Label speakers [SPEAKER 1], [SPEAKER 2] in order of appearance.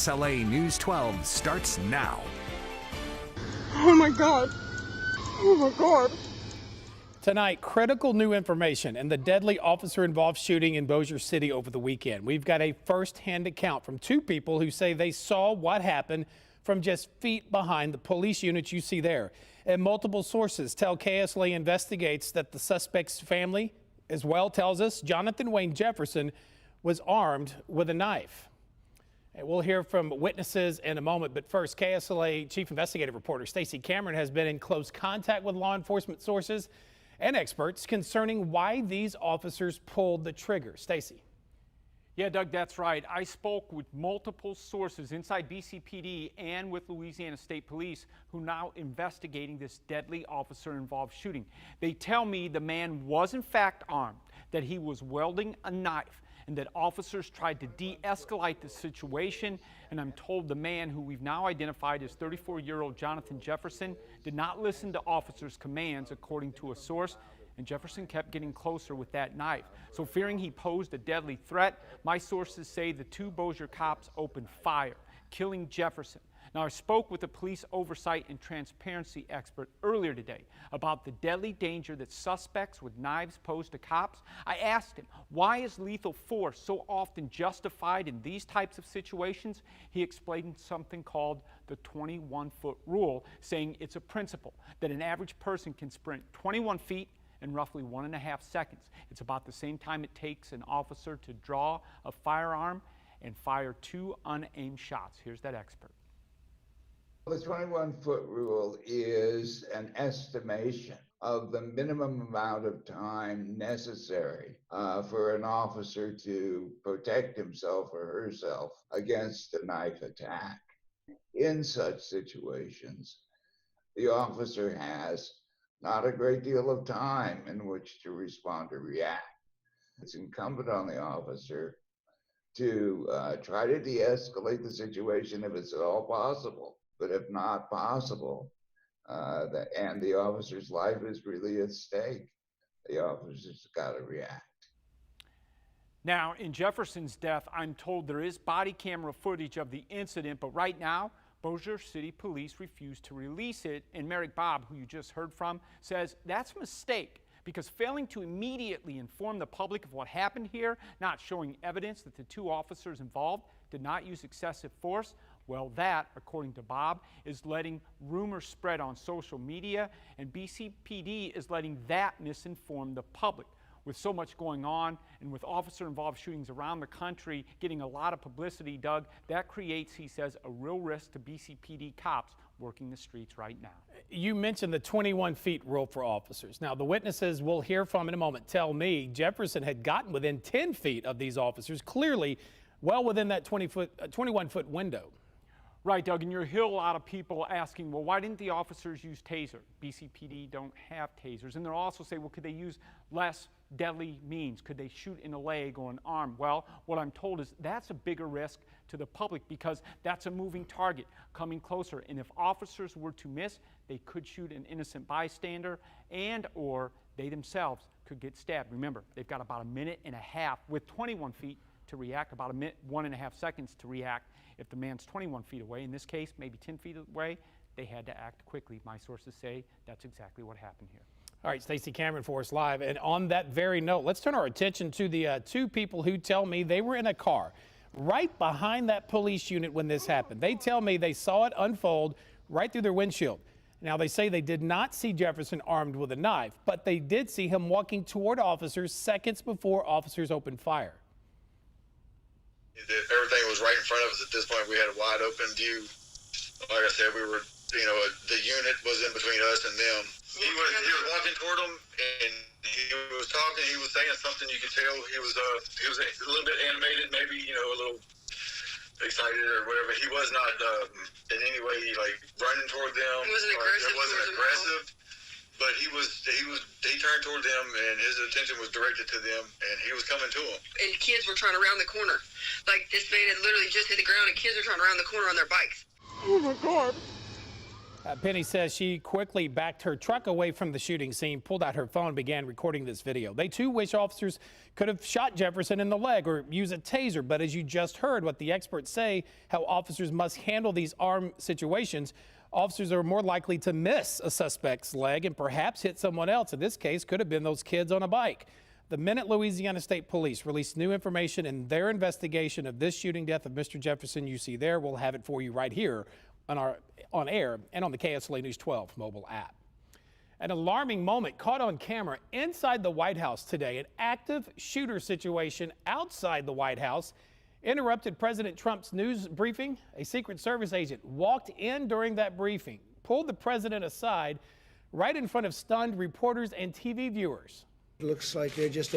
[SPEAKER 1] SLA News 12 starts now.
[SPEAKER 2] Oh my God. Oh my God.
[SPEAKER 3] Tonight, critical new information in the deadly officer-involved shooting in Bossier City over the weekend. We've got a first-hand account from two people who say they saw what happened from just feet behind the police unit you see there. And multiple sources tell KSLA investigates that the suspect's family, as well, tells us Jonathan Wayne Jefferson was armed with a knife. And we'll hear from witnesses in a moment, but first, KSLA Chief Investigative Reporter Stacey Cameron has been in close contact with law enforcement sources and experts concerning why these officers pulled the trigger. Stacey.
[SPEAKER 4] Yeah, Doug, that's right. I spoke with multiple sources inside BCPD and with Louisiana State Police who are now investigating this deadly officer-involved shooting. They tell me the man was in fact armed, that he was wielding a knife, and that officers tried to de-escalate the situation. And I'm told the man, who we've now identified as 34-year-old Jonathan Jefferson, did not listen to officers' commands, according to a source, and Jefferson kept getting closer with that knife. So fearing he posed a deadly threat, my sources say the two Bossier cops opened fire, killing Jefferson. Now, I spoke with a police oversight and transparency expert earlier today about the deadly danger that suspects with knives pose to cops. I asked him, why is lethal force so often justified in these types of situations? He explained something called the 21-foot rule, saying it's a principle that an average person can sprint 21 feet in roughly 1.5 seconds. It's about the same time it takes an officer to draw a firearm and fire 2 unaimed shots. Here's that expert.
[SPEAKER 5] The 21-foot rule is an estimation of the minimum amount of time necessary for an officer to protect himself or herself against a knife attack. In such situations, the officer has not a great deal of time in which to respond or react. It's incumbent on the officer to try to de-escalate the situation if it's at all possible. But if not possible, and the officer's life is really at stake, the officer's got to react.
[SPEAKER 4] Now, in Jefferson's death, I'm told there is body camera footage of the incident, but right now, Bossier City Police refuse to release it, and Merrick Bobb, who you just heard from, says that's a mistake because failing to immediately inform the public of what happened here, not showing evidence that the two officers involved did not use excessive force, well, that, according to Bob, is letting rumors spread on social media, and BCPD is letting that misinform the public. With so much going on and with officer-involved shootings around the country getting a lot of publicity, Doug, that creates, he says, a real risk to BCPD cops working the streets right now.
[SPEAKER 3] You mentioned the 21 feet rule for officers. Now, the witnesses we'll hear from in a moment tell me Jefferson had gotten within 10 feet of these officers, clearly well within that 21-foot window.
[SPEAKER 4] Right, Doug, and you'll hear a lot of people asking, well, why didn't the officers use taser? BCPD don't have tasers. And they'll also say, well, could they use less deadly means? Could they shoot in a leg or an arm? Well, what I'm told is that's a bigger risk to the public because that's a moving target coming closer. And if officers were to miss, they could shoot an innocent bystander and or they themselves could get stabbed. Remember, they've got about 1.5 minutes with 21 feet to react, about 1.5 seconds to react. If the man's 21 feet away, in this case, maybe 10 feet away, they had to act quickly. My sources say that's exactly what happened here.
[SPEAKER 3] All right, Stacey Cameron for us live. And on that very note, let's turn our attention to the two people who tell me they were in a car right behind that police unit when this happened. They tell me they saw it unfold right through their windshield. Now, they say they did not see Jefferson armed with a knife, but they did see him walking toward officers seconds before officers opened fire.
[SPEAKER 6] Everything was right in front of us at this point. We had a wide open view. Like I said, we were, the unit was in between us and them. He was walking toward them, and he was talking. He was saying something. You could tell he was a little bit animated, maybe a little excited or whatever. He was not in any way like running toward them.
[SPEAKER 2] It wasn't
[SPEAKER 6] aggressive. But he turned toward them, and his attention was directed to them, and he was coming to them.
[SPEAKER 2] And kids were trying to round the corner. Like, this man had literally just hit the ground, and kids were trying to round the corner on their bikes. Oh my God.
[SPEAKER 3] Penny says she quickly backed her truck away from the shooting scene, pulled out her phone, and began recording this video. They too wish officers could have shot Jefferson in the leg or use a taser. But as you just heard what the experts say, how officers must handle these armed situations, officers are more likely to miss a suspect's leg and perhaps hit someone else. In this case, could have been those kids on a bike. The minute Louisiana State Police released new information in their investigation of this shooting death of Mr. Jefferson you see there, we'll have it for you right here on air and on the KSLA News 12 mobile app. An alarming moment caught on camera inside the White House today. An active shooter situation outside the White House interrupted President Trump's news briefing. A Secret Service agent walked in during that briefing, pulled the president aside right in front of stunned reporters and TV viewers.
[SPEAKER 7] Looks like they're just